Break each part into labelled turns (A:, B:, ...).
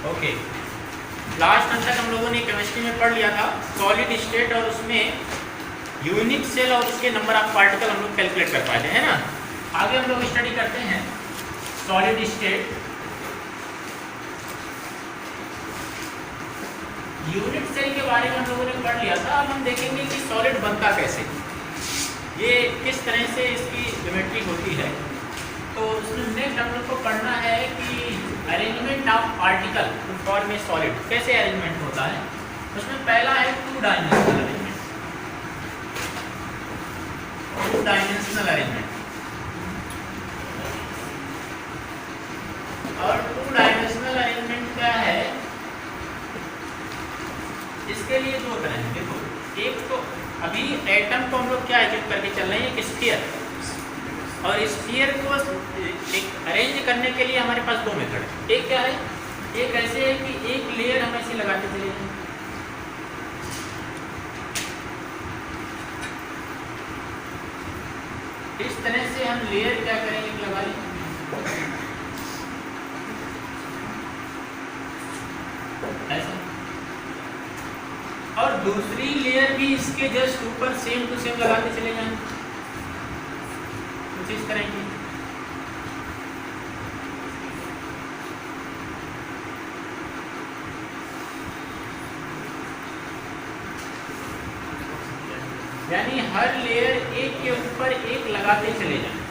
A: Okay, last time तक हम लोगों ने केमिस्ट्री में पढ़ लिया था सॉलिड स्टेट और उसमें यूनिट सेल और उसके नंबर ऑफ पार्टिकल हम लोग कैलकुलेट कर पाए थे, है ना। आगे हम लोग स्टडी करते हैं सॉलिड स्टेट। यूनिट सेल के बारे में हम लोगों ने पढ़ लिया था। अब हम देखेंगे कि सॉलिड बनता कैसे, ये किस तरह से इसकी ज्योमेट्री होती है। तो उसमें नेक्स्ट हम लोग को पढ़ना है कि arrangement of particle to form a solid कैसे अरेंजमेंट होता है। उसमें पहला है two dimensional arrangement. Two dimensional arrangement और टू डायमेंशनल अरेंजमेंट क्या है, इसके लिए दो तरह हैं। देखो, एक तो अभी एटम को हम लोग क्या एक करके चल रहे हैं, एक स्फीयर, और स्फीयर को एक अरेंज करने के लिए हमारे पास दो मेथड है। एक क्या है, एक ऐसे है कि एक लेयर हम ऐसे लगाते चले जाएं, इस तरह से हम लेयर क्या करेंगे, लगा लें ऐसा, और दूसरी लेयर भी इसके जस्ट ऊपर सेम टू सेम लगाते चले जाएं, कुछ इस तरह की। यानी हर लेयर एक के ऊपर एक लगाते चले जाएं।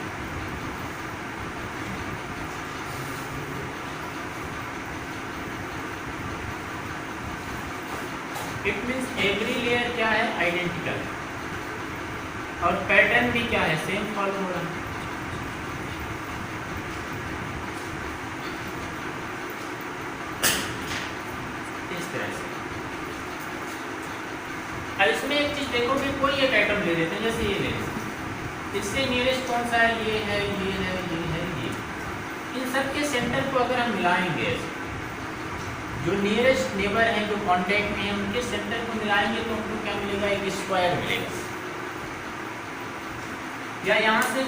A: इट मीन्स एवरी लेयर क्या है, आइडेंटिकल, और पैटर्न भी क्या है, सेम फॉलो हो रहा है। इस तरह से। अब इसमें एक चीज देखो कि कोई एक आइटम ले लेते हैं, जैसे ये ले लेते हैं, इससे नियरेस्ट कौन सा है, ये है, ये है, ये है, ये। इन सब के सेंटर को अगर हम मिलाएंगे, जो नियरेस्ट नेबर हैं, जो कांटेक्ट में हैं, उनके सेंटर को मिलाएंगे तो हमको क्या मिलेगा, एक स्क्वायर मिलेगा। या यहाँ से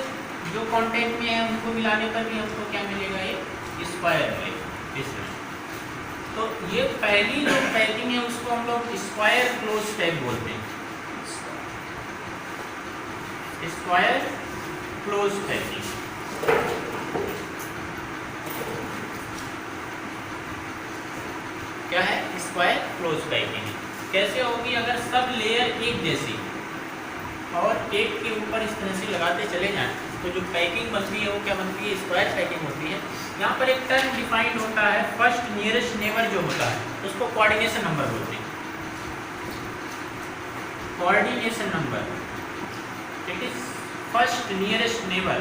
A: जो कांटेक्ट में है उनको मिलाने पर भी हमको क्या मिलेगा, एक स्क्वायर मिलेगा। इस तरह। तो ये पहली जो पैकिंग है उसको हम लोग स्क्वायर क्लोज पैक बोलते हैं, स्क्वायर क्लोज पैकिंग। क्या है, स्क्वायर क्लोज पैकिंग। कैसे होगी, अगर सब लेयर एक जैसी और एक के ऊपर इस तरह से लगाते चले जाएं तो जो पैकिंग बनती है वो क्या बनती है, स्क्वायर पैकिंग होती है। यहाँ पर एक टर्म डिफाइंड होता है, फर्स्ट नियरेस्ट नेबर जो होता है उसको कोऑर्डिनेशन नंबर बोलते हैं, coordination number. It is first nearest neighbour,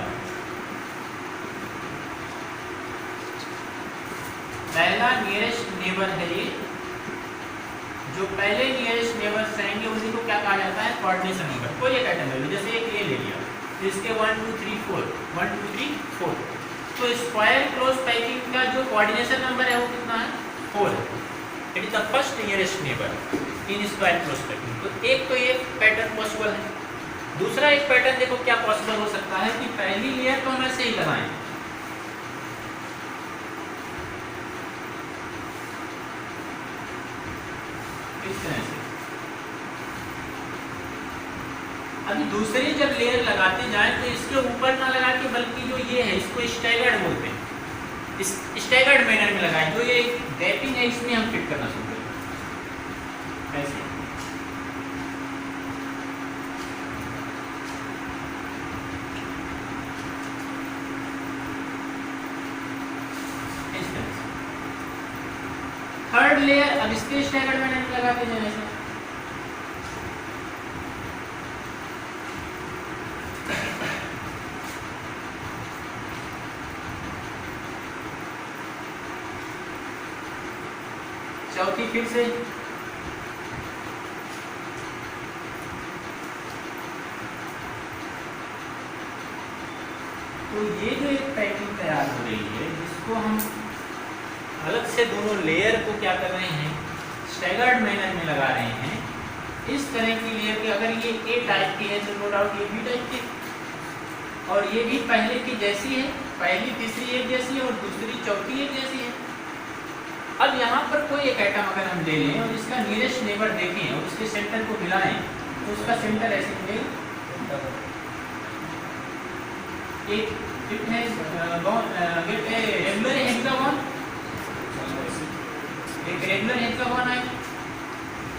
A: पहला नियरेस्ट नेबर है ये। जो पहले नियरेस्ट नेबर्स रहेंगे उन्हीं को क्या कहा जाता है, कोऑर्डिनेशन नंबर। कोई एक आइटम ले लो, जैसे एक ये ले लिया, इसके 1 2 3 4 1 2 3 4, तो स्क्वायर क्लोज पैकिंग का जो कोऑर्डिनेशन नंबर है वो कितना है, 4 है। It is the first nearest neighbour in square close packing. तो एक तो ये पैटर्न पॉसिबल है। दूसरा एक पैटर्न देखो क्या पॉसिबल हो सकता है कि पहली लेयर तो हम ऐसे ही लगाएं, इस तरह से। अभी दूसरी जब लेयर लगाते जाएं तो इसके ऊपर ना लगा के बल्कि जो ये है इसको स्टैगर्ड बोलते हैं, इस स्टैगर्ड मैनर में लगाएं। जो ये गैपिंग है इसमें हम फिट करना शुरू करें ऐसे। इस तरह से थर्ड लेयर अब इसके स्टैगर्ड मैनर में लगाते जाएं ऐसे। चौथी फिर से, तो ये जो एक पैकिंग तैयार हो रही है जिसको हम अलग से दोनों लेयर को क्या कर रहे हैं, स्टैगर्ड मैनर में लगा रहे हैं। इस तरह की लेयर की अगर ये ए टाइप की है तो नो डाउट ये बी टाइप की, और ये भी पहले की जैसी है, पहली तीसरी एक जैसी है और दूसरी चौथी एक जैसी है। अब यहाँ पर कोई एक एटम अगर हम ले लें और इसका नियरेस्ट नेबर देखें और उसके सेंटर को मिलाएं तो उसका सेंटर ऐसे मिलेगा। It has gate a regular hexagon, एक रेगुलर हेक्सागोन है।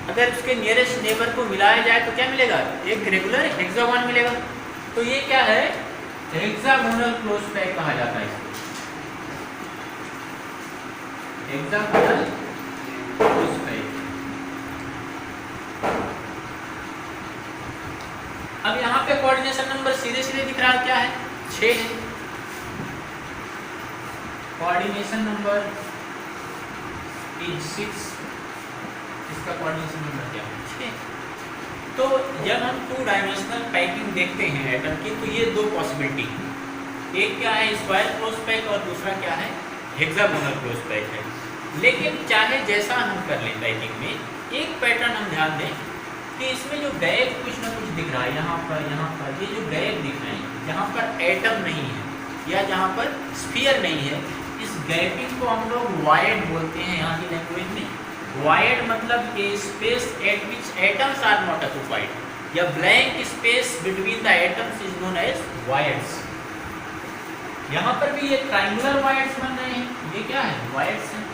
A: अगर उसके नियरेस्ट नेबर को मिलाया जाए तो क्या मिलेगा? एक रेगुलर हेक्सागोन मिलेगा। तो ये क्या है? हेक्सागोनल क्लोज पैक कहा जाता है इसको, हेक्सागोनल क्लोज पैक। अब यहाँ पे कोऑर्डिनेशन नंबर सीधे सीधे दिख रहा है, क्या है? 6 है। कोऑर्डिनेशन नंबर इज 6, इसका कोऑर्डिनेशन नंबर क्या है? 6। तो जब हम 2 डायमेंशनल पैकिंग देखते हैं एटम की तो ये दो पॉसिबिलिटी, एक क्या है स्क्वायर क्लोज पैक और दूसरा क्या है हेक्सागोनल क्लोज पैक है। लेकिन चाहे जैसा हम कर लें पैकिंग में, एक पैटर्न हम ध्यान दें कि इसमें जो गैप कुछ ना कुछ दिख रहा है यहाँ पर ये जो गैप दिख रहे हैं जहाँ पर एटम नहीं है या जहाँ पर स्फीयर नहीं है, इस गैपिंग को हम लोग वायड बोलते हैं यहाँ की लैंग्वेज में। वायड मतलब a space at which atoms are not occupied या blank space between the atoms is known as voids. यहाँ पर भी ये ट्राइंगुलर वायड्स बन रहे हैं, ये क्या है? वायड्स हैं।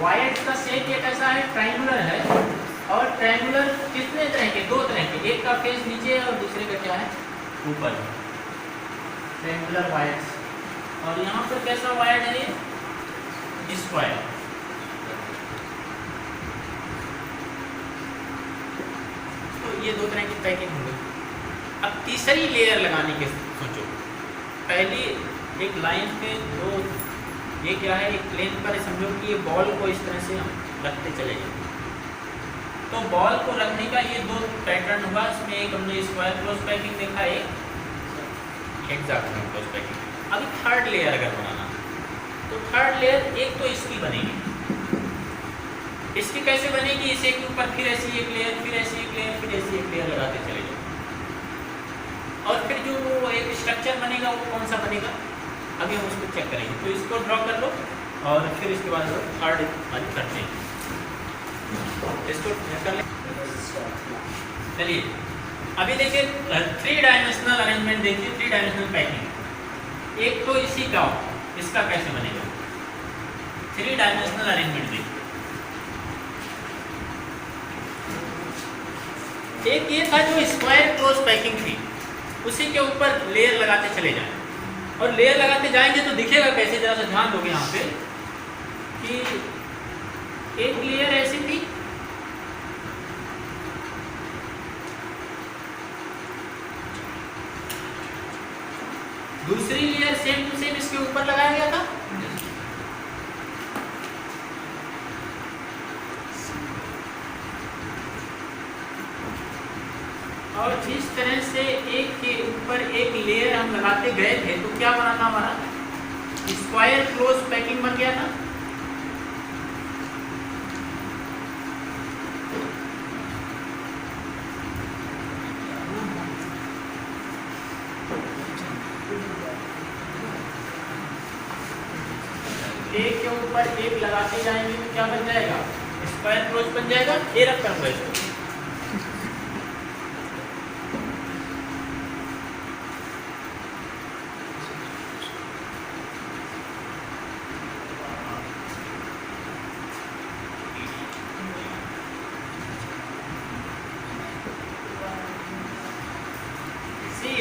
A: वायड्स का शेप ये कैसा है? ट्राइंगुलर है। और ट्राइंगुलर कितने तरह के? 2 तरह के, एक का फेस नीचे है और दूसरे का क्या है? ऊपर। ट्राइंगुलर वायड्स। और यहाँ पर कैसा वायड है? ये स्क्वायर। तो ये 2 तरह की पैकिंग होगी। अब तीसरी लेयर लगाने के सोचो, पहली एक लाइन पे 2, ये क्या है? एक प्लेन पर समझो कि ये बॉल को इस तरह से हम रखते चले जाएं। तो बॉल को रखने का ये 2 पैटर्न होगा। इसमें एक हमने स्क्वायर क्लोज पैकिंग देखा, एक हेक्सागोनल क्लोज पैकिंग। अभी थर्ड लेयर अगर बनाना तो थर्ड लेयर एक तो इसकी बनेगी। इसकी कैसे बनेगी? इसे के ऊपर फिर ऐसी एक लेयर, फिर ऐसी एक लेयर, फिर ऐसी एक लेयर लगाते चले जाओ। और फिर जो एक स्ट्रक्चर बनेगा वो कौन सा बनेगा? अभी हम उसको चेक करेंगे। तो इसको ड्रॉ कर लो और फिर इसके बाद थर्ड वाली करते हैं। इसको कर ले। चलिए अभी देखिए 3 डायमेंशनल अरेंजमेंट देखिए, 3 डायमेंशनल पैकिंग। एक तो इसी का, इसका कैसे बनेगा? 3 डायमेंशनल अरेंजमेंट देखिए। एक ये था जो स्क्वायर क्लोज पैकिंग थी, उसी के ऊपर लेयर लगाते चले जाएं और लेयर लगाते जाएंगे तो दिखेगा कैसे? जरा सा ध्यान दोगे यहाँ पे कि एक लेयर ऐसी थी, दूसरी लेयर सेम टू सेम इसके ऊपर लगाया गया था, और जिस तरह से एक के ऊपर एक लेयर हम लगाते गए थे तो क्या बना था? हमारा स्क्वायर क्लोज पैकिंग बन गया था। एक के ऊपर एक लगाते जाएंगे तो क्या बन जाएगा? स्क्वायर क्लोज बन जाएगा। ये रख कर इसको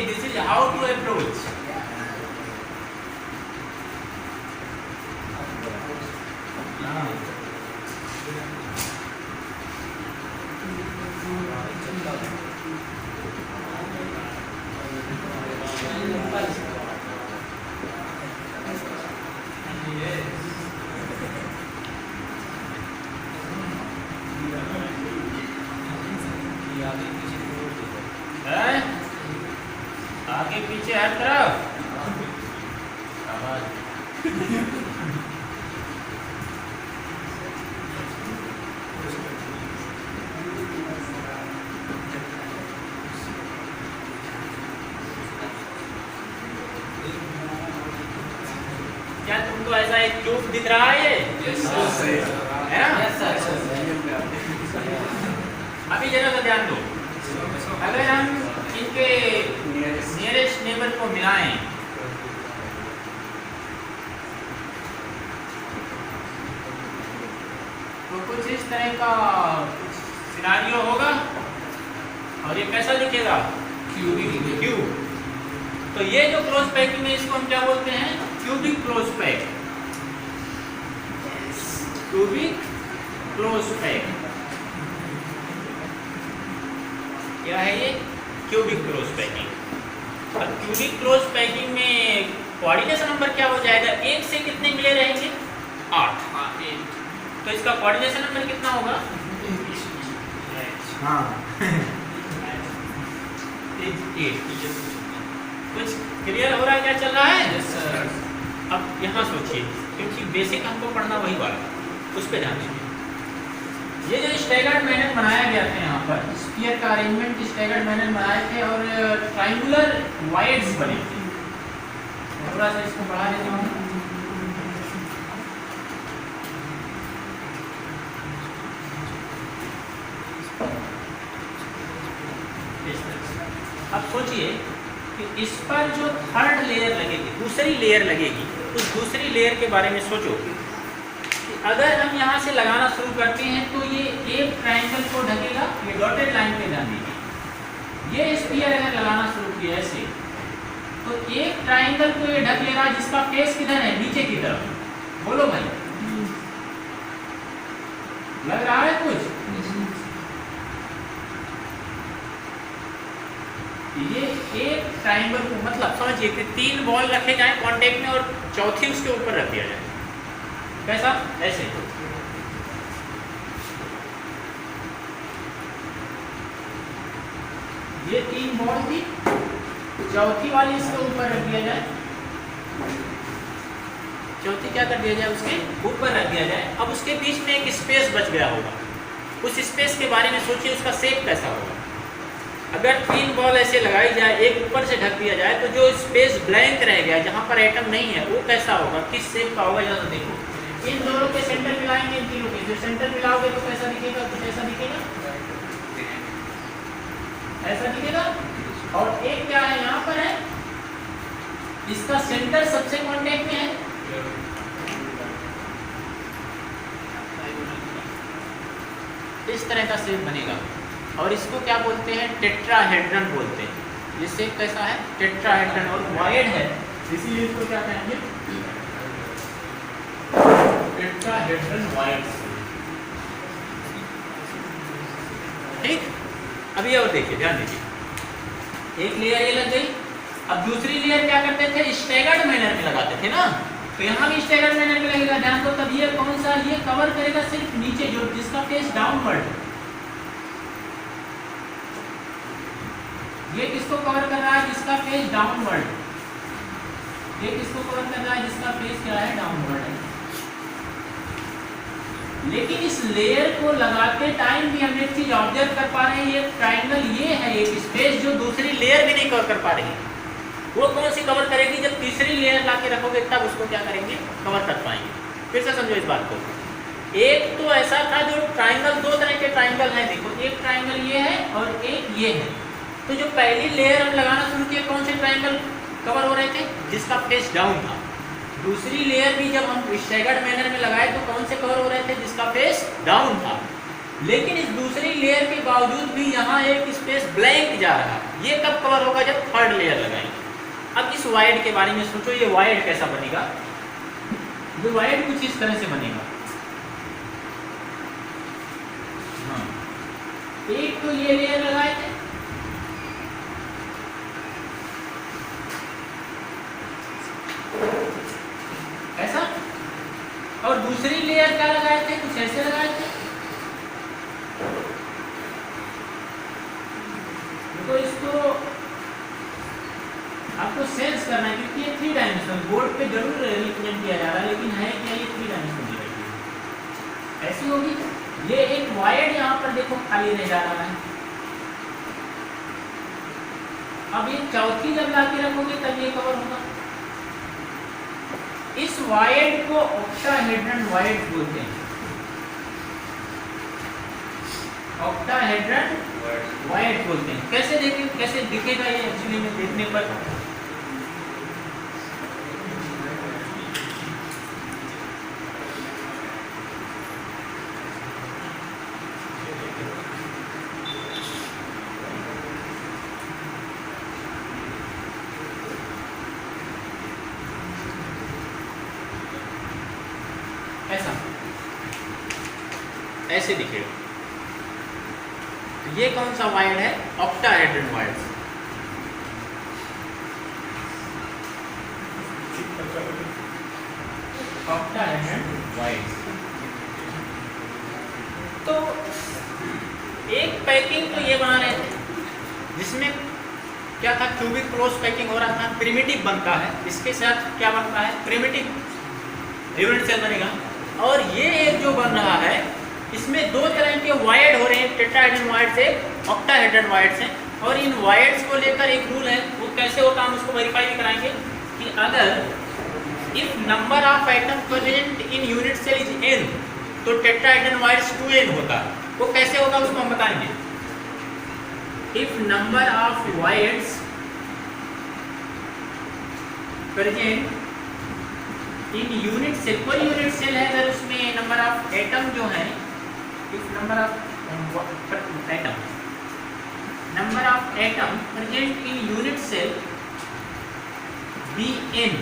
A: this is how to approach. आगे पीछे हर तरफ क्या तुमको आपको ऐसा एक क्यूब दिख रहा है ये, है ना? अभी जरा सा ध्यान दो, अगर हम इनके नियरेस्ट नेबर को मिलाएं तो कुछ इस तरह का कुछ सिनारियो होगा और ये कैसा दिखेगा? क्यूब। तो ये जो क्लोज पैकिंग है इसको हम क्या बोलते हैं? Cubic close pack. Cubic close pack क्या है ये? Cubic close packing. अब क्यूबिक क्लोज पैकिंग में कोऑर्डिनेशन नंबर क्या हो जाएगा? 1 से कितने मिले रहेंगे? 8। तो इसका कोऑर्डिनेशन नंबर कितना होगा? हाँ कुछ क्लियर हो रहा है क्या चल रहा है?
B: Yes sir.
A: अब यहाँ सोचिए, क्योंकि बेसिक हमको पढ़ना वही वाला, उस पर ध्यान दीजिए। ये जो स्टैगर्ड मैनर बनाया गया था यहाँ पर, स्फीयर का अरेंजमेंट स्टैगर्ड मैनर बनाए थे और ट्रायंगुलर वाइड्स बने थे। थोड़ा सा इसको बढ़ा देता हूँ। अब सोचिए कि इस पर जो थर्ड लेयर लगेगी, दूसरी लेयर लगेगी, उस दूसरी लेयर के बारे में सोचो कि अगर हम यहाँ से लगाना शुरू करते हैं तो ये एक ट्रायंगल को ढकेगा, ये डॉटेड लाइन पे ध्यान दीजिए। ये स्फीयर अगर लगाना शुरू किया ऐसे तो एक ट्रायंगल को ये ढक लेगा जिसका फेस किधर है? नीचे की तरफ। बोलो भाई, लग रहा है कुछ? ये एक ट्रायंगल को मतलब समझिए कि 3 बॉल रखे जाएं कांटेक्ट में और चौथी उसके ऊपर रख दिया जाए। कैसा? ऐसे। ये 3 बॉल थी, चौथी वाली इसके ऊपर रख दिया जाए, चौथी क्या कर दिया जाए? उसके ऊपर रख दिया जाए। अब उसके बीच में एक स्पेस बच गया होगा, उस स्पेस के बारे में सोचिए, उसका शेप कैसा होगा? अगर 3 बॉल ऐसे लगाई जाए, एक ऊपर से ढक दिया जाए, तो जो स्पेस ब्लैंक रह गया जहाँ पर एटम नहीं है वो कैसा होगा? किस शेप का होगा? जरा देखो, इन दोनों के सेंटर मिलाएंगे, इन तीनों के जो सेंटर मिलाओगे तो कैसा दिखेगा? कुछ ऐसा दिखेगा, ऐसा दिखेगा। और एक क्या है यहाँ पर है, इसका सेंटर सबसे कांटेक्ट में है, इस तरह का शेप बनेगा। और इसको क्या बोलते हैं? टेट्राहेड्रन बोलते हैं। ये शेप कैसा है? टेट्राहेड्रन और वाइड है, इसीलिए इसको क्या कहेंगे? Tetrahedron wide. ठीक। अभी और देखिए, ध्यान दीजिए, एक लेयर ये लग गई। अब दूसरी लेयर क्या करते थे? स्टैगर्ड मैनर में लगाते थे ना, तो यहाँ भी स्टैगर्ड मैनर में लगेगा। ध्यान दो, तब ये कौन सा? ये कवर करेगा सिर्फ नीचे, जो जिसका फेस डाउनवर्ड। ये किसको कवर कर रहा है? जिसका फेस डाउनवर्ड। ये किसको कवर कर रहा है? जिसका फेस क्या है? डाउनवर्ड है। लेकिन इस लेयर को लगाते टाइम भी हम एक चीज ऑब्जर्व कर पा रहे हैं, ये ट्रायंगल ये है एक स्पेस जो दूसरी लेयर भी नहीं कवर कर पा रही। वो कौन सी कवर करेगी? जब तीसरी लेयर ला के रखोगे तब उसको क्या करेंगे? कवर कर पाएंगे। फिर से समझो इस बात को। एक तो ऐसा था जो ट्रायंगल, 2 तरह के ट्रायंगल हैं। देखो, एक ट्रायंगल ये है और एक ये है। तो जो पहली लेयर हम लगाना शुरू किए, कौन से ट्रायंगल कवर हो रहे थे? जिसका फेस डाउन था। दूसरी लेयर भी जब हम स्टैगर्ड मैनर में लगाए तो कौन से कवर हो रहे थे? जिसका फेस डाउन था। लेकिन इस दूसरी लेयर के बावजूद भी यहाँ एक स्पेस ब्लैंक जा रहा है। ये कब कवर होगा? जब थर्ड लेयर लगाएंगे। अब इस वाइड के बारे में सोचो, ये वाइड कैसा बनेगा? ये वाइड कुछ इस तरह से बनेगा। हाँ, एक तो ये लेयर लगाए थे, ऐसा, और दूसरी लेयर क्या लगाए थे? कुछ ऐसे लगाए थे। तो इसको आपको सेंस करना है, क्योंकि ये 3 डायमेंशनल बोर्ड पे जरूर रिप्रेजेंट किया जा रहा है, लेकिन है क्या? ये 3 डायमेंशनल ऐसी होगी। ये एक वायर्ड यहाँ पर देखो खाली रह जा रहा है। अब ये चौथी जब ला के रखोगे तब ये कवर होगा। इस वायड को ऑक्टाहेड्रन वायड बोलते हैं। ऑक्टाहेड्रन वायड बोलते हैं। कैसे देखें, कैसे दिखेगा ये एक्चुअली में देखने पर? ऐसा, ऐसे दिखेगा। तो ये कौन सा वायड है? Octahedron wide. Octahedron wide. तो एक पैकिंग तो ये बना रहे थे जिसमें क्या था, क्यूबिक क्लोज पैकिंग हो रहा था, प्रिमिटिव बनता है। इसके साथ क्या बनता है? प्रिमिटिव यूनिट सेल बनेगा। और ये एक जो बन रहा है इसमें दो तरह के वायर्ड हो रहे हैं, टेट्राहेड्रन वायर्ड से, ऑक्टाहेड्रन वायर्ड से। और इन वायर्ड्स को लेकर एक रूल है, वो कैसे होता है हम उसको वेरीफाई भी कराएंगे कि अगर if number of item present in unit cell is n तो टेट्राहेड्रन वायर्ड्स 2n होता है। वो कैसे होगा उसको हम बताएंगे। If number of voids present in unit cell, कोई यूनिट सेल है अगर उसमें नंबर ऑफ एटम जो है, if number of atom present in unit cell be n,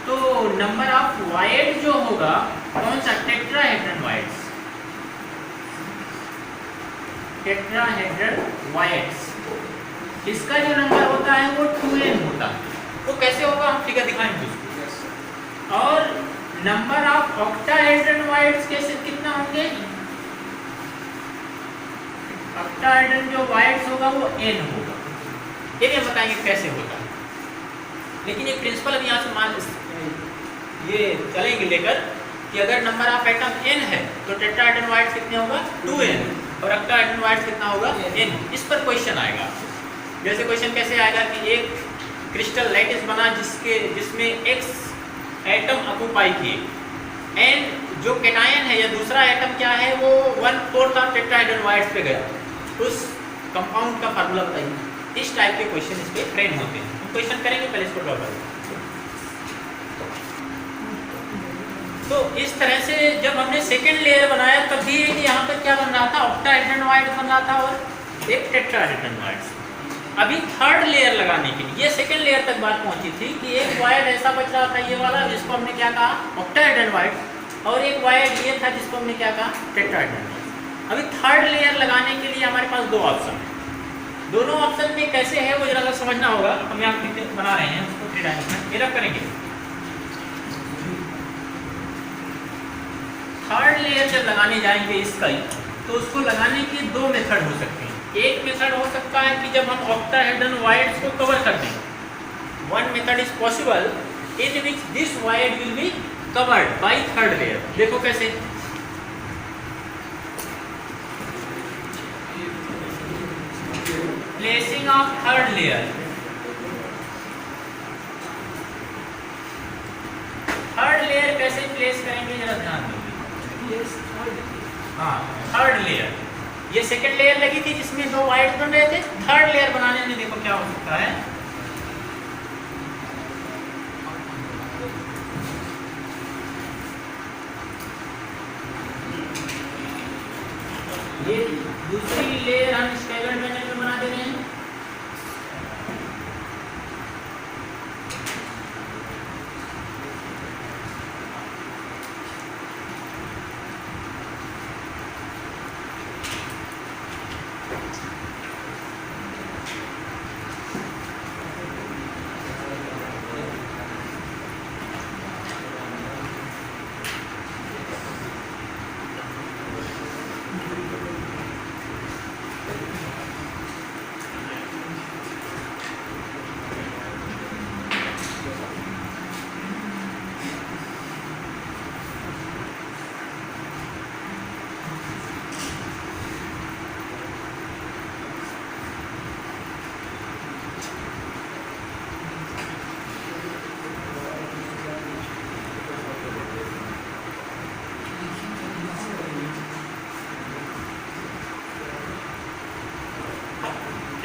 A: तो नंबर ऑफ वायर्ड जो होगा कौन सा? टेट्राहेड्रन वायर्ड्स। टेट्राहेड्रन वायर्ड्स, इसका जो नंबर होता है वो 2n होता है। वो कैसे होगा हम फिगर दिखाएंगे उसको। और नंबर ऑफ ऑक्टाहेड्रन वायर्ड्स कैसे कितना होंगे? ऑक्टाहेड्रन जो वायर्ड्स होगा वो n होगा। ये बताएंगे कैसे होगा, लेकिन ये प्रिंसिपल अब यहाँ से मान ये चलेंगे लेकर कि अगर नंबर ऑफ एटम n है तो टेट्राहेड्रन वायर्ड्स कितने होगा? 2n। और ऑक्टाहेड्रन वायर्ड्स कितना होगा? n। इस पर क्वेश्चन आएगा। जैसे क्वेश्चन कैसे आएगा कि एक क्रिस्टल लैटिस बना जिसमें x एटम ऑक्यूपाई किए एंड जो केटायन है या दूसरा एटम क्या है वो 1/4 ऑफ टेट्राहेड्रन वायर्ड्स पे गया, उस कंपाउंड का फार्मूला बताइए। इस टाइप के क्वेश्चन इस पे फ्रेम होते हैं। हम क्वेश्चन करेंगे, पहले इसको ड्रॉ करेंगे। तो इस तरह से जब हमने सेकेंड लेयर बनाया तब भी यहाँ पर क्या बन रहा था? ऑक्टाहेड्रन वायर्ड बन रहा था और एक टेट्राहेड्रन वायर्ड। अभी थर्ड लेयर लगाने के लिए, ये सेकंड लेयर तक बात पहुंची थी कि एक वायर्ड ऐसा बच रहा था ये वाला, जिसको हमने क्या कहा? Octahedron wired. और एक वायर्ड ये था जिसको हमने क्या कहा? Tetrahedron wired. अभी थर्ड लेयर लगाने के लिए हमारे पास दो ऑप्शन है। दोनों ऑप्शन में कैसे है वो जरा समझना होगा। हम यहाँ बना रहे हैं उसको 3 डायमेंशन ये रख करेंगे। थर्ड लेयर जब लगाने जाएंगे इसका ही, तो उसको लगाने के दो मेथड हो सकते हैं। एक मेथड हो सकता है कि जब हम ऑक्टाहेड्रन वायर्ड्स को कवर कर दें, one method is possible in which this wired will be covered by third layer. देखो कैसे, placing of third layer. Third layer कैसे प्लेस करेंगे जरा ध्यान दो। हाँ, थर्ड लेयर, ये सेकंड लेयर लगी थी जिसमें दो वायर्स बन रहे थे। थर्ड लेयर बनाने में देखो क्या हो सकता है। ये दूसरी लेयर हम स्टैगर्ड मैनर में बना दे रहे हैं।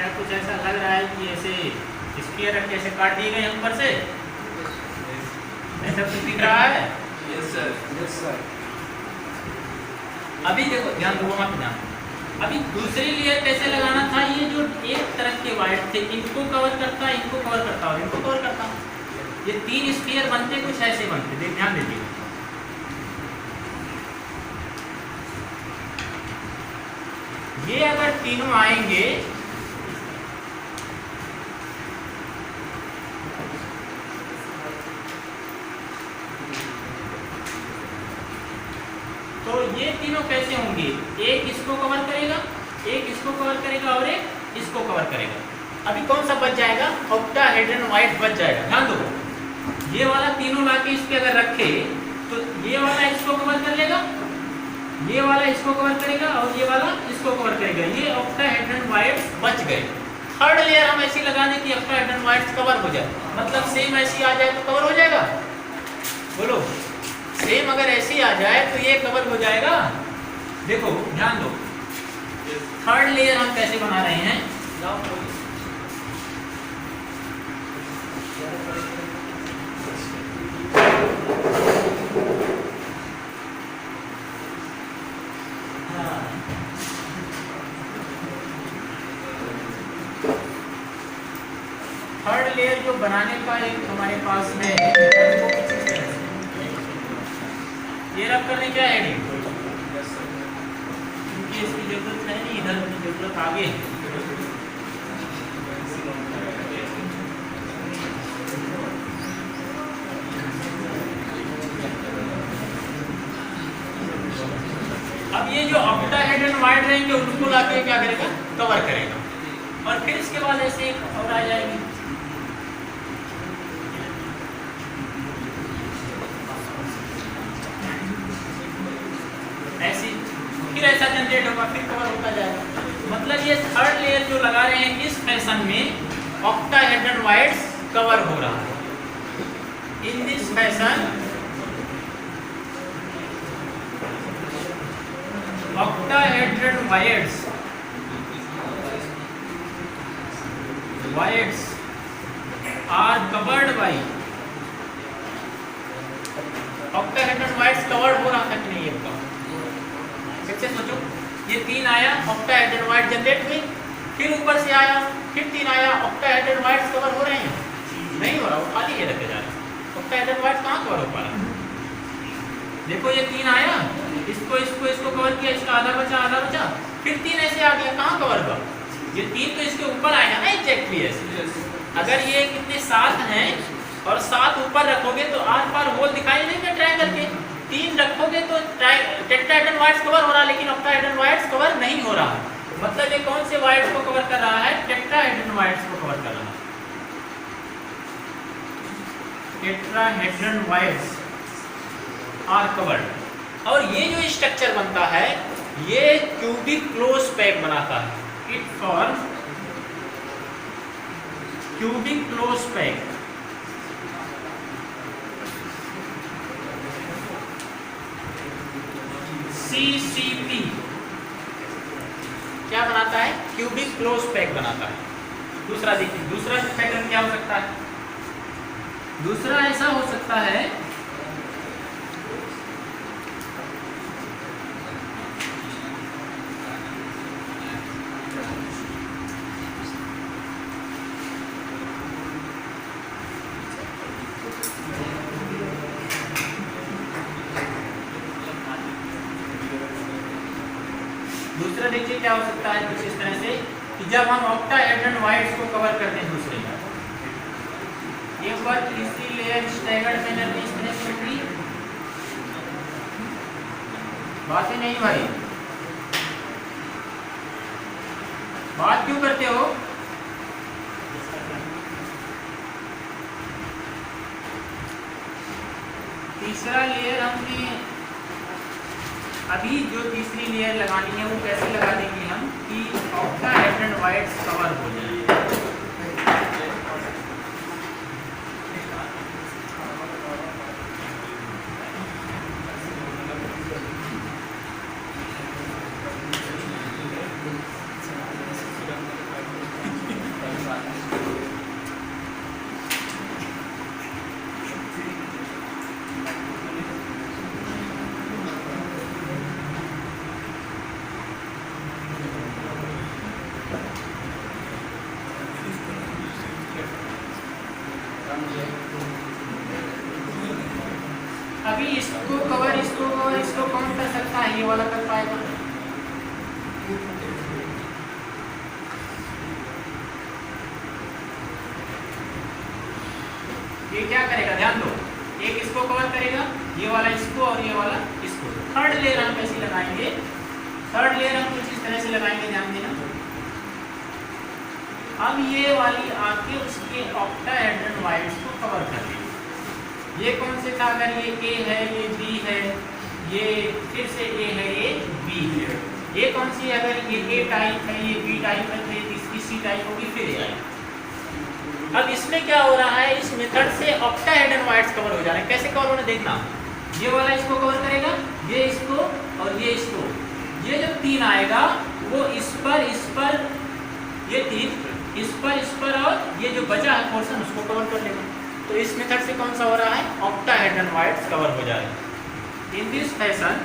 A: क्या कुछ ऐसा लग रहा है कि ऐसे स्फीयर रख के ऐसे काट दिए गए ऊपर से, ऐसा कुछ दिख रहा है?
B: Yes sir, yes sir.
A: अभी देखो ध्यान दो, मत ध्यान। अभी दूसरी लेयर कैसे लगाना था? ये जो एक तरफ के वाइट थे इनको कवर करता, इनको कवर करता और इनको कवर करता। ये तीन स्फीयर बनते कुछ ऐसे बनते, देख ध्यान दीजिए। ये अगर तीनों आएंगे तो ये तीनों कैसे होंगे? एक इसको कवर करेगा, एक इसको कवर करेगा और एक इसको कवर करेगा। अभी कौन सा बच जाएगा? ऑक्टाहेड्रन वाइट बच जाएगा। ध्यान दो, ये वाला तीनों लाके इस पे अगर रखे तो ये वाला इसको कवर कर लेगा, ये वाला इसको कवर करेगा और ये वाला इसको कवर करेगा। ये ऑक्टाहेड्रन वाइट्स बच गए। थर्ड लेयर हम ऐसी लगा दें कि ऑक्टाहेड्रन वाइट्स कवर हो जाए, मतलब सेम ऐसी आ जाए तो कवर हो जाएगा। बोलो, सेम अगर ऐसी आ जाए तो ये कवर हो जाएगा। देखो ध्यान दो, थर्ड लेयर हम कैसे बना रहे हैं? थर्ड लेयर जो बनाने का एक हमारे पास है, वो कुछ इस तरह से। ये रब करने क्या है? क्योंकि इसकी जरूरत है नहीं, इधर की जरूरत आगे है। अब ये जो ऑक्टाहेड्रन वाइट रहेंगे उनको लाके क्या करेगा? कवर करेगा। और फिर इसके बाद ऐसे एक और आ जाएगी। ऐसी फिर ऐसा जनरेट होगा, फिर कवर होता जाएगा। मतलब ये थर्ड लेयर जो लगा रहे हैं इस फैशन में ऑक्टाहेड्रन वाइट्स कवर हो रहा है। In this fashion octahedron voids are covered by octahedron whites covered हो रहा था कि नहीं? ये बताओ, फिर से सोचो। ये तीन आया, octahedron white जनरेट हुई, फिर ऊपर से आया, फिर तीन आया, octahedron whites कवर हो रहे हैं? नहीं हो रहा, वो खाली ये रखे जा रहे हैं। octahedron whites कहाँ कवर हो पा रहा है? देखो ये तीन आया, इसको इसको इसको कवर किया, इसका आधा बचा, फिर तीन ऐसे आ गया, कहाँ कवर हुआ? ये तीन तो इसके ऊपर आएगा ना एग्जैक्टली ऐसे। अगर ये कितने सात हैं और सात ऊपर रखोगे तो आर पार होल दिखाई देंगे ट्रायंगल के। तीन रखोगे तो टेट्राहेड्रन वाइट्स कवर हो रहा है, लेकिन ऑक्टाहेड्रन वाइट्स कवर नहीं हो रहा। मतलब ये कौन से वाइट्स को कवर कर रहा है? टेट्राहेड्रन वाइट्स को कवर कर रहा है। Tetrahedron voids are covered. और ये जो स्ट्रक्चर बनता है ये क्यूबिक क्लोज पैक बनाता है। It form cubic close pack. CCP क्या बनाता है? क्यूबिक क्लोज पैक बनाता है। दूसरा देखिए, दूसरा पैटर्न क्या हो सकता है? दूसरा ऐसा हो सकता है दूसरा देखिए क्या हो सकता है कुछ इस तरह से कि जब हम ऑक्टाहेड्रन वाइट्स को कवर करते हैं दूसरे में, एक बार तीसरी लेयर स्टैगर्ड मैनर में इस तरह से होगी। बात ही नहीं भाई, बात क्यों करते हो? तीसरा लेयर हमने अभी जो तीसरी लेयर लगानी है वो कैसे लगा देंगे हम कि ऑक्टाहेड्रन वाइट्स कवर हो जाए। अभी इसको कवर इसको कौन कर सकता है? ये वाला कर पाएगा? ये क्या करेगा? ध्यान दो, एक इसको कवर करेगा, ये वाला इसको और ये वाला इसको। थर्ड लेयर हम कैसे लगाएंगे? थर्ड लेयर हम कुछ इस तरह से लगाएंगे, ध्यान देना। अब ये वाली आके उसके ऑक्टाहेड्रल वाइड्स को कवर कर देगी। ये कौन से था? अगर ये A है, ये B है, ये फिर से A है, ये B है। ये कौन सी? अगर ये A टाइप है, ये B टाइप है, तो ये इसकी C टाइप होगी, फिर A। अब इसमें क्या हो रहा है? इस मेथड से ऑक्टाहेड्रल वाइड्स कवर हो जा रहे हैं। कैसे कवर होने देखना। ये वाला इसको कवर करेगा, ये इसको और ये इसको। ये जब 3 आएगा वो इस पर ये 3 इस पर और ये जो बचा है पोर्शन उसको कवर कर लेगा। तो इस मेथड से कौन सा हो रहा है? ऑक्टाहेड्रल वाइड्स कवर हो जा रहे हैं। In this fashion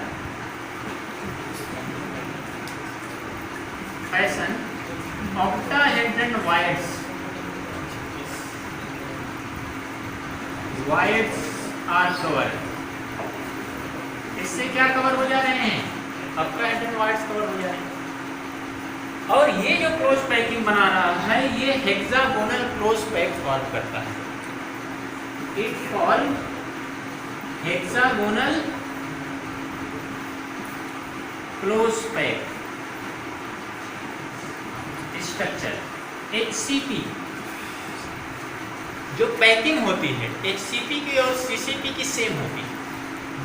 A: octahedral voids are cover. इससे क्या कवर हो जा रहे हैं? ऑक्टाहेड्रल वाइड्स कवर हो जा रहे हैं। और ये जो क्लोज पैकिंग बना रहा है, ये हेक्सागोनल क्लोज पैक फॉर्म करता है। It form hexagonal close pack structure. HCP जो पैकिंग होती है HCP की और CCP की सेम होती है।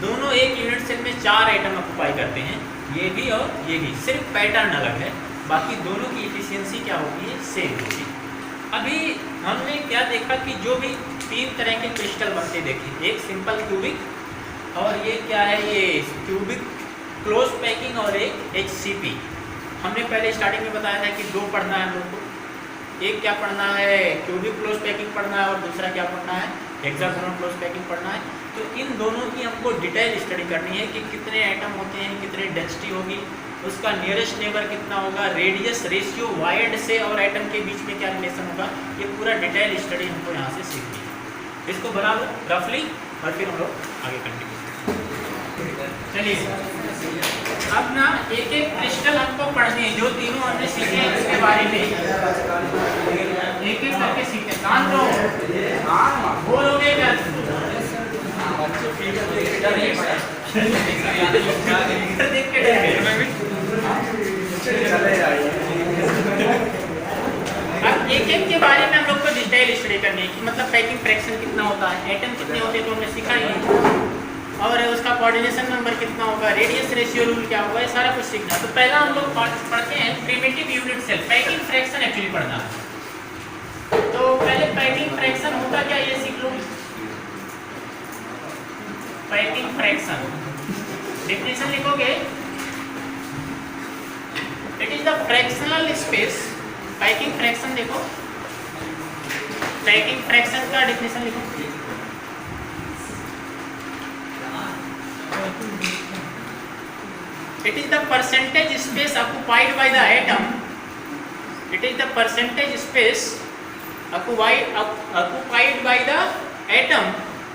A: दोनों एक यूनिट सेल में 4 आइटम ऑक्युपाई करते हैं, ये भी और ये भी, सिर्फ पैटर्न अलग है, बाकी दोनों की इफिशियंसी क्या होती है? सेम होती है। अभी हमने क्या देखा कि जो भी 3 तरह के क्रिस्टल बनते देखे, एक सिंपल क्यूबिक और ये क्या है? ये क्यूबिक क्लोज पैकिंग और एक HCP। हमने पहले स्टार्टिंग में बताया था कि 2 पढ़ना है हम लोग को। एक क्या पढ़ना है? क्यूबिक क्लोज पैकिंग पढ़ना है और दूसरा क्या पढ़ना है? हेक्सागोनल क्लोज पैकिंग पढ़ना है। तो इन दोनों की हमको डिटेल स्टडी करनी है कि कितने आइटम होते हैं, कितनी डेंसिटी होगी, उसका नियरेस्ट नेबर कितना होगा, रेडियस रेशियो वाइड से और आइटम के बीच में क्या रिलेशन होगा। ये पूरा डिटेल स्टडी हमको यहाँ से सीखनी है। इसको बना लो रफली और फिर हम लोग आगे कंटिन्यू। चलिए अब ना एक एक क्रिस्टल हमको पढ़ने हैं, जो तीनों हमने सीखे हैं इसके बारे में एक एक करके सीखते। कान लो, बोलोगे क्या? देख के अब एक एक के बारे में हम लोग को डिटेल स्टडी करनी है कि मतलब पैकिंग फ्रैक्शन कितना होता है, आइटम कितने होते हैं तो हमने सीखा ही, और उसका कोऑर्डिनेशन नंबर कितना होगा, रेडियस रेशियो रूल क्या होगा, ये सारा कुछ सीखना। तो पहला हम लोग पढ़ते हैं primitive unit cell. Packing fraction actually पढ़ना है। तो पहले पैकिंग फ्रैक्शन होता क्या ये सीख लो। पैकिंग फ्रैक्शन डेफिनेशन लिखोगे, it is the fractional space. Packing fraction देखो, पैकिंग फ्रैक्शन का डेफिनेशन लिखो। It is the percentage space occupied by the atom. It is the percentage space occupied by the atom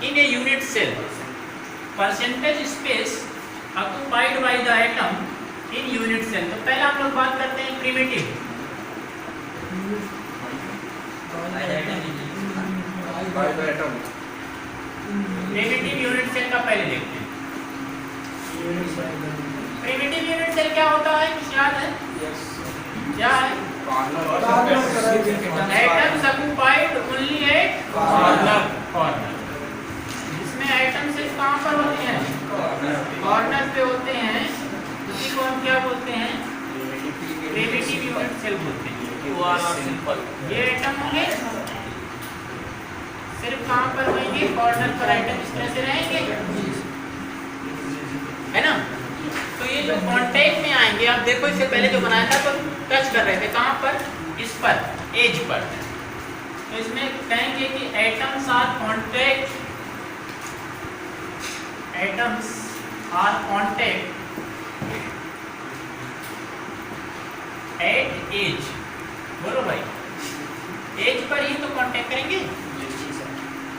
A: in a unit cell. Percentage space occupied by the atom in unit cell. तो पहला हम लोग बात करते हैं primitive. Primitive unit cell का पहले देखते हैं। प्रिमिटिव यूनिट सेल क्या होता है? कुछ याद है? क्या है? Atoms occupied only at corner. इसमें आइटम सिर्फ कहाँ पर होते हैं? कॉर्नर पे होते हैं। उसी को हम क्या बोलते हैं? प्रिमिटिव यूनिट सेल बोलते हैं। ये आइटम होंगे सिर्फ कहाँ पर होंगे? कॉर्नर पर आइटम इस तरह से रहेंगे, है ना। तो ये जो कांटेक्ट में आएंगे, आप देखो इससे पहले जो बनाया था तो टच कर रहे थे कहाँ पर? इस पर, एज पर। तो इसमें कहेंगे कि atoms are contact, atoms are contact at edge. बोलो भाई, एज पर ही तो कांटेक्ट करेंगे।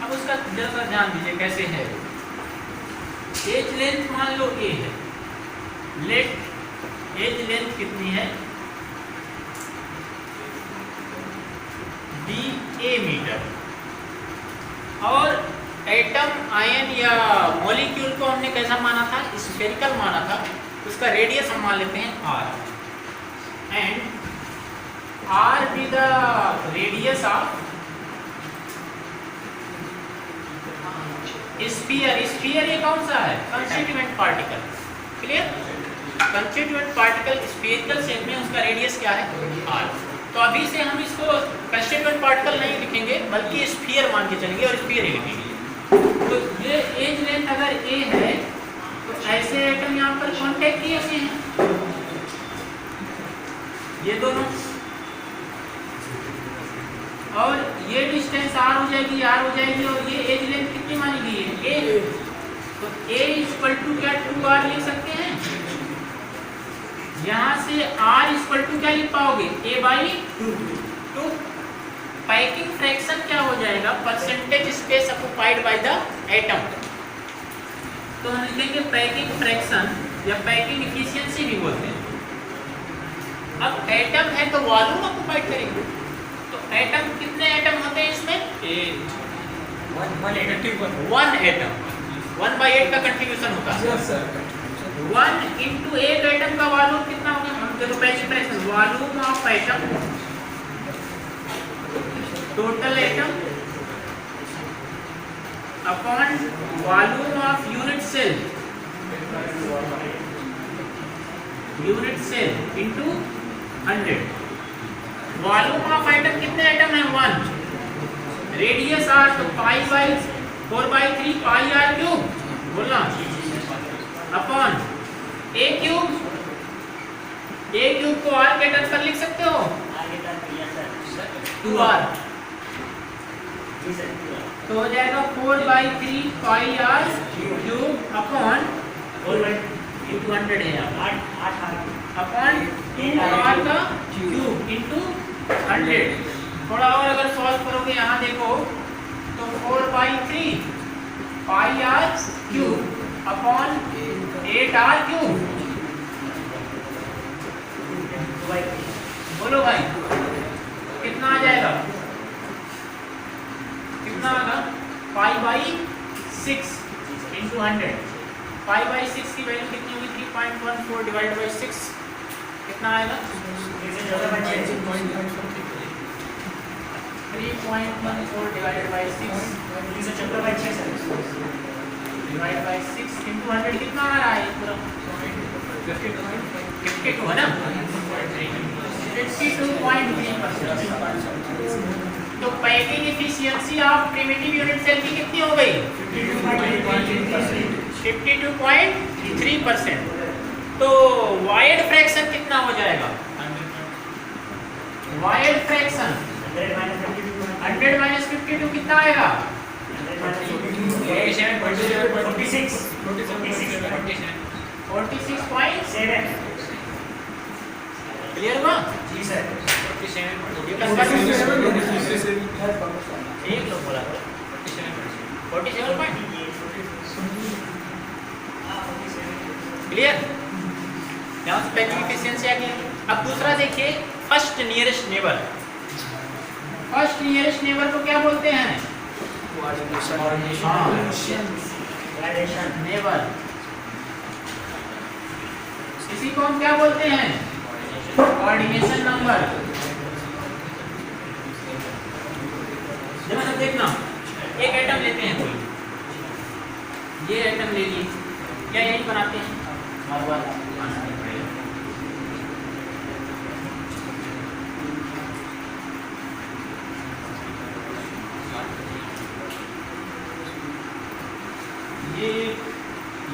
A: अब उसका जरा ध्यान दीजिए कैसे है। एज लेंथ मान लो ए है, लेट एज लेंथ कितनी है, डी ए मीटर, और एटम आयन या मॉलिक्यूल को हमने कैसा माना था, स्फेरिकल माना था, उसका रेडियस हम मान लेते हैं R, and R be the radius of sphere. Sphere ये कौन सा है, constituent particle, clear. Constituent particle spherical shape में, उसका रेडियस क्या है आर। तो अभी से हम इसको कंस्टिट्यूएंट पार्टिकल नहीं लिखेंगे बल्कि स्फीयर मान के चलेंगे और स्फीयर ही लिखेंगे। तो ये एज लेंथ अगर ए है तो ऐसे एटम यहाँ पर कांटेक्ट किए हुए हैं, ये दोनों, और ये डिस्टेंस आर हो जाएगी, आर हो जाएगी, और ये एज लेंथ कितनी मानी गई है ए। तो ए इक्वल टू क्या 2r लिख सकते हैं, यहाँ से r इक्वल टू क्या लिख पाओगे a/2। पैकिंग फ्रैक्शन क्या हो जाएगा, percentage space occupied by the atom. तो हम लिखेंगे पैकिंग फ्रैक्शन या पैकिंग एफिशिएंसी भी बोलते हैं। अब एटम है तो वॉल्यूम ऑक्युपाइड करेंगे, तो एटम कितने एटम होते हैं इसमें, 1 एटम, 1/8 का कंट्रीब्यूशन होता है। 1 into 8 एटम का वॉल्यूम कितना होगा, हम देखो packing fraction, volume of atom, total atom upon volume of unit cell into 100। Volume of atom कितने एटम है, 1, रेडियस r, तो π/4/3 πr³ बोलना, अपॉन a³ को r के टर्म्स पर लिख सकते हो, 2r, तो हो जाएगा 4/3 πr³ अपॉन 4/200 है अपॉन 2r का क्यूब इनटू 100। थोड़ा और अगर सॉल्व करोगे यहाँ देखो तो 4/3 πr³ अपॉन 8r³। बोलो भाई कितना आ जाएगा, कितना आएगा, π/6 into 100। π/6 की वैल्यू कितनी होगी, 3.14 डिवाइडेड बाय 6 कितना आएगा, 3.14 divided by 6 divide by 6 into 100 कितना आ रहा है पूरा, 52 है ना, 52.3%। तो packing efficiency of primitive unit cell की कितनी हो गई, 52.3%। तो वाइड फ्रैक्शन कितना हो जाएगा, वाइड फ्रैक्शन 100 - 52 कितना आएगा, 46.7। क्लियर हुआ जी सर, 47 एक लोग बोला 47 पॉइंट, क्लियर। यहाँ से पैकिंग एफिशिएंसी आ गई। अब दूसरा देखिए, first nearest neighbour. First nearest neighbour को क्या बोलते हैं, नेबर। इसी को हम क्या बोलते हैं, कोऑर्डिनेशन नंबर। जब देखना एक एटम लेते हैं कोई, ये एटम ले लिए, क्या यही बनाते हैं, बार बार बनाना पड़ेगा। ये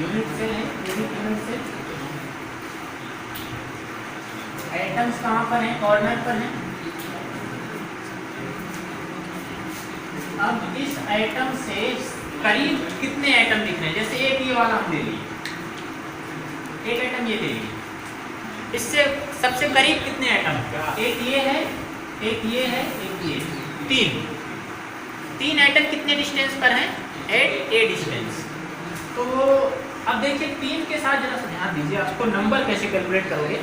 A: यूनिट सेल है, यूनिट सेल। एटम्स कहाँ पर हैं, कॉर्नर पर हैं। अब इस एटम से करीब कितने एटम दिख रहे हैं, जैसे एक ये वाला हम ले लिए, एक एटम ये ले लिए, इससे सबसे करीब कितने एटम, एक ये है, एक ये है, एक ये, तीन एटम कितने डिस्टेंस पर हैं, एट ए डिस्टेंस। तो अब देखिए 3 के साथ जरा सा ध्यान दीजिए, आपको नंबर कैसे कैलकुलेट करोगे।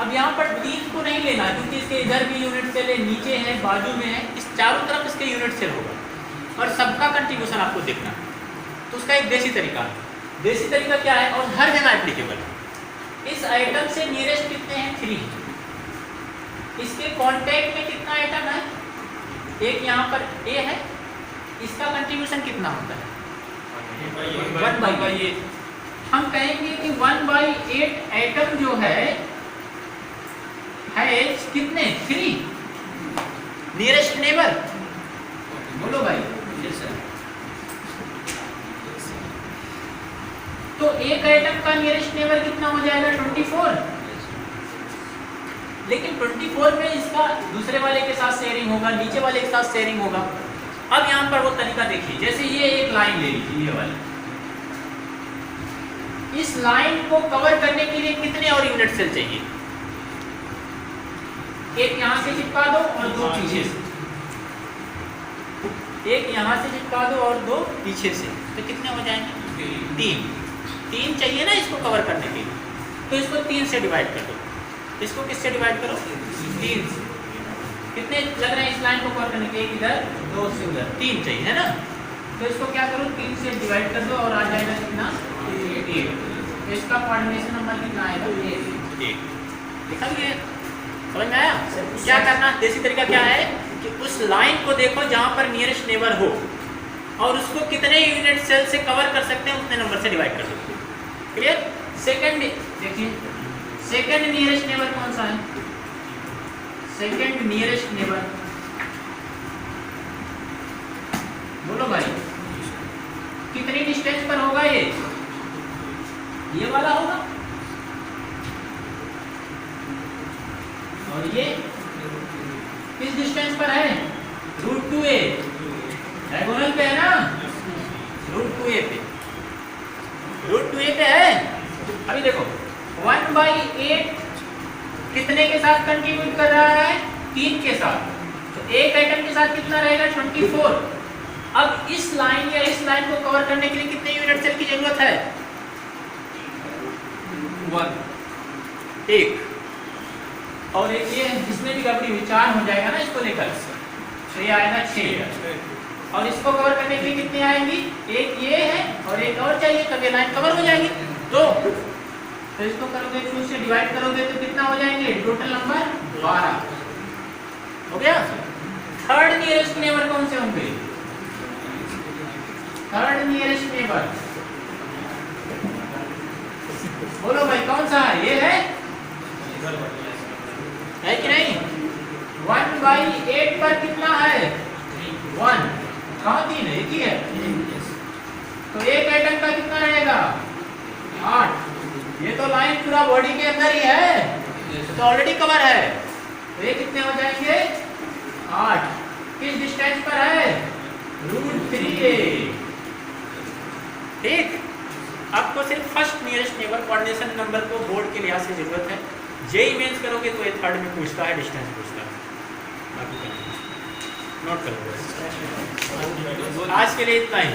A: अब यहाँ पर 3 को नहीं लेना क्योंकि इसके इधर भी यूनिट सेल है, नीचे है, बाजू में है, इस चारों तरफ इसके यूनिट सेल होगा और सबका कंट्रीब्यूशन आपको देखना है। तो उसका एक देसी तरीका है। देसी तरीका क्या है और हर जगह एप्लीकेबल है। इस आइटम से नियरेस्ट कितने हैं 3, इसके कांटेक्ट में कितना आइटम है, एक यहाँ पर ए है, इसका कंट्रीब्यूशन कितना होता है 1/8। हम कहेंगे कि 1/8 आइटम जो है कितने 3 नियरेस्ट नेबर। बोलो भाई।
B: Yes, sir.
A: तो एक आइटम का नियरेस्ट नेबर कितना हो जाएगा 24। लेकिन 24 में इसका दूसरे वाले के साथ शेयरिंग होगा, नीचे वाले के साथ शेयरिंग होगा। अब यहाँ पर वो तरीका देखिए, जैसे ये एक लाइन ले लीजिए, ये वाली, इस लाइन को कवर करने के लिए कितने और यूनिट सेल चाहिए, एक यहाँ से चिपका दो और 2 पीछे से, एक यहाँ से चिपका दो और 2 पीछे से, तो कितने हो जाएंगे 3 चाहिए ना इसको कवर करने के लिए। तो इसको 3 से डिवाइड कर दो, इसको किससे डिवाइड करो 3 से। कितने लग रहे हैं इस लाइन को कवर करने के, एक इधर 2 से उधर, 3 चाहिए है ना। तो इसको क्या करो 3 से डिवाइड कर दो और आ जाएगा कितना 8। तो इसका कोऑर्डिनेशन नंबर कितना आएगा 1। लिखा गया, समझ में आया। क्या करना, देसी तरीका क्या है कि उस लाइन को देखो जहां पर नियरेस्ट नेबर हो और उसको कितने यूनिट सेल से कवर कर सकते हैं उतने नंबर से डिवाइड कर सकते हैं। क्लियर। सेकंड देखिए, सेकंड नियरेस्ट नेबर कौन सा है, सेकंड नियरेस्ट नेबर, बोलो भाई कितनी डिस्टेंस पर होगा, ये वाला होगा और ये किस डिस्टेंस पर है √2a, डायगोनल पे है ना, √2a पे, √2a पे है। अभी देखो 1/8 कितने के साथ कंट्रीब्यूट कर रहा है 3 के साथ, तो एक आइटम के साथ कितना रहेगा 24। अब इस लाइन या इस लाइन को कवर करने के लिए कितने यूनिट सेल की जरूरत है 1 और एक ये जिसमें भी गड़बड़ी विचार हो जाएगा ना इसको लेकर, तो ये आएगा 6 और इसको कवर करने के लिए कितने आएंगी, एक ये है और एक और चाहिए, तब ये लाइन कवर हो जाएगी। तो इसको करोगे 2 से डिवाइड करोगे तो कितना हो जाएंगे, टोटल नंबर 12 हो गया। थर्ड नियरेस्ट नेबर कौन से होंगे, थर्ड नियरेस्ट नेबर, बोलो भाई कौन सा है, ये है कि नहीं। 1/8 पर कितना है 1, कहाँ 3 है, एक ही है, तो एक आइटम का कितना रहेगा 8। ये तो लाइन पूरा बॉडी के अंदर ही है, तो ऑलरेडी कवर है, तो ये कितने हो जाएंगे 8। किस डिस्टेंस पर है √3a। ठीक, आपको सिर्फ first nearest neighbour coordination number को बोर्ड के लिहाज से जरूरत है। जेई मेंस करोगे तो ये थर्ड में पूछता है, डिस्टेंस पूछता है, बाकी नोट करो। आज के लिए इतना ही।